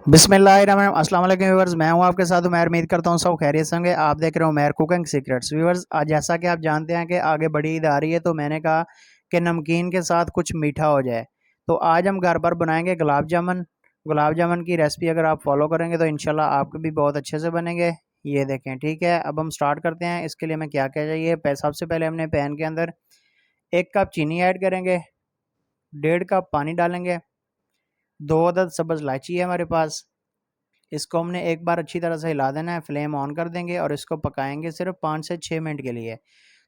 बिस्मिल्लाहिर्रहमानिर्रहीम। अस्सलाम वालेकुम व्यूअर्स, मैं हूं आपके साथ उमैर। उम्मीद करता हूं सब खैरियत से होंगे। आप देख रहे हो उमैर कुकिंग सीक्रेट्स। व्यूअर्स, आज जैसा कि आप जानते हैं कि आगे बड़ी ईद आ रही है, तो मैंने कहा कि नमकीन के साथ कुछ मीठा हो जाए। तो आज हम घर पर बनाएंगे गुलाब जामुन। गुलाब जामुन की रेसिपी अगर आप फॉलो करेंगे तो इंशाल्लाह आपके भी बहुत अच्छे से बनेंगे। ये देखें, ठीक है। अब हम स्टार्ट करते हैं। इसके लिए हमें क्या क्या चाहिए। सबसे पहले हमने पैन के अंदर 1 कप चीनी ऐड करेंगे, 1.5 कप पानी डालेंगे, 2 अदद सब्ज़ इलायची है हमारे पास। इसको हमने एक बार अच्छी तरह से हिला देना है, फ्लेम ऑन कर देंगे और इसको पकाएंगे सिर्फ 5 से 6 मिनट के लिए।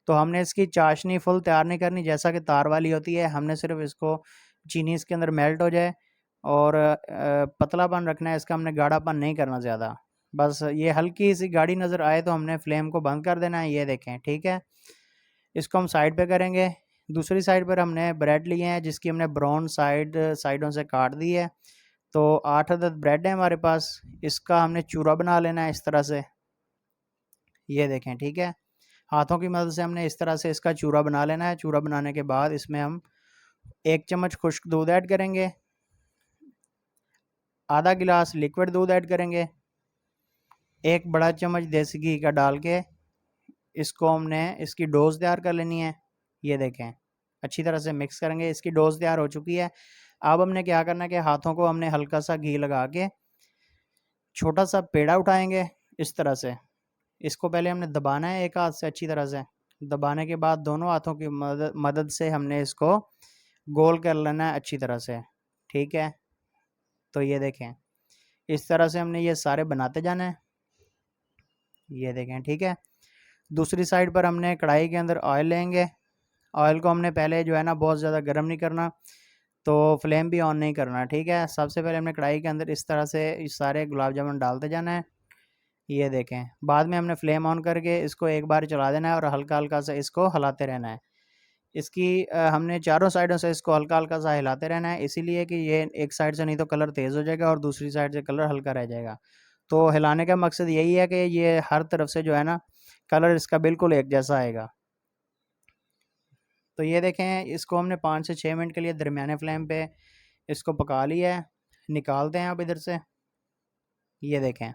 तो हमने इसकी चाशनी फुल तैयार नहीं करनी जैसा कि तार वाली होती है। हमने सिर्फ इसको चीनी इसके अंदर मेल्ट हो जाए और पतलापन रखना है इसका, हमने गाढ़ापन नहीं करना ज़्यादा। बस ये हल्की सी गाढ़ी नज़र आए तो हमने फ्लेम को बंद कर देना है। ये देखें, ठीक है। इसको हम साइड पे करेंगे। दूसरी साइड पर हमने ब्रेड लिए हैं जिसकी हमने ब्राउन साइडों से काट दी है। तो 8 अदद ब्रेड है हमारे पास। इसका हमने चूरा बना लेना है इस तरह से। ये देखें, ठीक है। हाथों की मदद से हमने इस तरह से इसका चूरा बना लेना है। चूरा बनाने के बाद इसमें हम 1 चम्मच खुश्क दूध ऐड करेंगे, आधा गिलास लिक्विड दूध ऐड करेंगे, 1 बड़ा चम्मच देसी घी का डाल के इसको हमने इसकी डोज तैयार कर लेनी है। ये देखें, अच्छी तरह से मिक्स करेंगे। इसकी डोज तैयार हो चुकी है। अब हमने क्या करना है कि हाथों को हमने हल्का सा घी लगा के छोटा सा पेड़ा उठाएंगे इस तरह से। इसको पहले हमने दबाना है एक हाथ से अच्छी तरह से। दबाने के बाद दोनों हाथों की मदद से हमने इसको गोल कर लेना है अच्छी तरह से, ठीक है। तो ये देखें, इस तरह से हमने ये सारे बनाते जाना है। ये देखें, ठीक है। दूसरी साइड पर हमने कढ़ाई के अंदर ऑयल लेंगे। ऑयल को हमने पहले जो है ना बहुत ज़्यादा गर्म नहीं करना, तो फ्लेम भी ऑन नहीं करना, ठीक है। सबसे पहले हमने कढ़ाई के अंदर इस तरह से इस सारे गुलाब जामुन डालते जाना है। ये देखें, बाद में हमने फ्लेम ऑन करके इसको एक बार चला देना है और हल्का-हल्का सा इसको हिलाते रहना है। इसकी हमने चारों साइडों से इसको हल्का-हल्का सा हिलाते रहना है, इसीलिए कि ये एक साइड से नहीं तो कलर तेज़ हो जाएगा और दूसरी साइड से कलर हल्का रह जाएगा। तो हिलाने का मकसद यही है कि ये हर तरफ से जो है ना कलर इसका बिल्कुल एक जैसा आएगा। तो ये देखें, इसको हमने 5 से 6 मिनट के लिए दरमियाने फ्लेम पे इसको पका लिया है। निकालते हैं अब इधर से। ये देखें,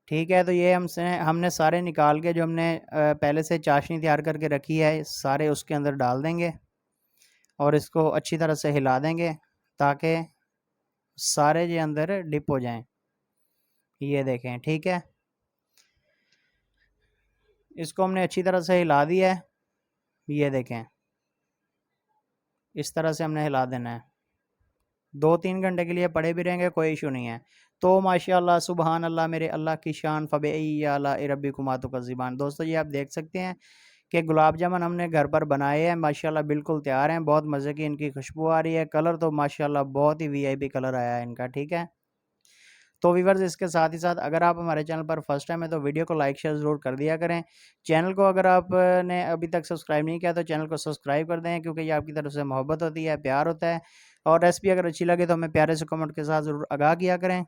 ठीक है। तो ये हमने सारे निकाल के जो हमने पहले से चाशनी तैयार करके रखी है सारे उसके अंदर डाल देंगे और इसको अच्छी तरह से हिला देंगे ताकि सारे जो अंदर डिप हो जाएं। ये देखें, ठीक है। इसको हमने अच्छी तरह से हिला दिया है। ये देखें, इस तरह से हमने हिला देना है। 2-3 घंटे के लिए पड़े भी रहेंगे, कोई इशू नहीं है। तो माशाल्लाह सुबहान अल्लाह, मेरे अल्लाह की शान फ़बी आला रब्बिकुमा तुकज़्ज़िबान। दोस्तों, ये आप देख सकते हैं कि गुलाब जामुन हमने घर पर बनाए हैं, माशाल्लाह बिल्कुल तैयार हैं। बहुत मज़े की इनकी खुशबू आ रही है। कलर तो माशाल्लाह बहुत ही वीआईपी कलर आया है इनका, ठीक है। तो व्यूअर्स, इसके साथ ही साथ अगर आप हमारे चैनल पर फर्स्ट टाइम है तो वीडियो को लाइक शेयर ज़रूर कर दिया करें। चैनल को अगर आपने अभी तक सब्सक्राइब नहीं किया तो चैनल को सब्सक्राइब कर दें, क्योंकि ये आपकी तरफ से मोहब्बत होती है, प्यार होता है। और रेसिपी अगर अच्छी लगे तो हमें प्यारे से कमेंट के साथ ज़रूर आगाह किया करें,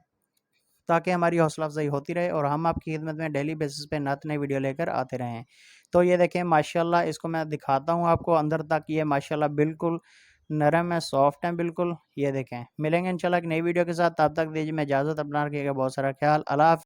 ताकि हमारी हौसला अफजाई होती रहे और हम आपकी खिदमत में डेली बेसिस पे नई वीडियो लेकर आते रहें। तो ये देखें, माशाल्लाह इसको मैं दिखाता हूँ आपको अंदर तक। ये माशाल्लाह बिल्कुल नरम है, सॉफ्ट है बिल्कुल। ये देखें, मिलेंगे इंशाल्लाह एक नई वीडियो के साथ। तब तक दीजिए मैं इजाज़त। अपना रखिएगा बहुत सारा ख्याल। अल्लाह हाफ़िज़।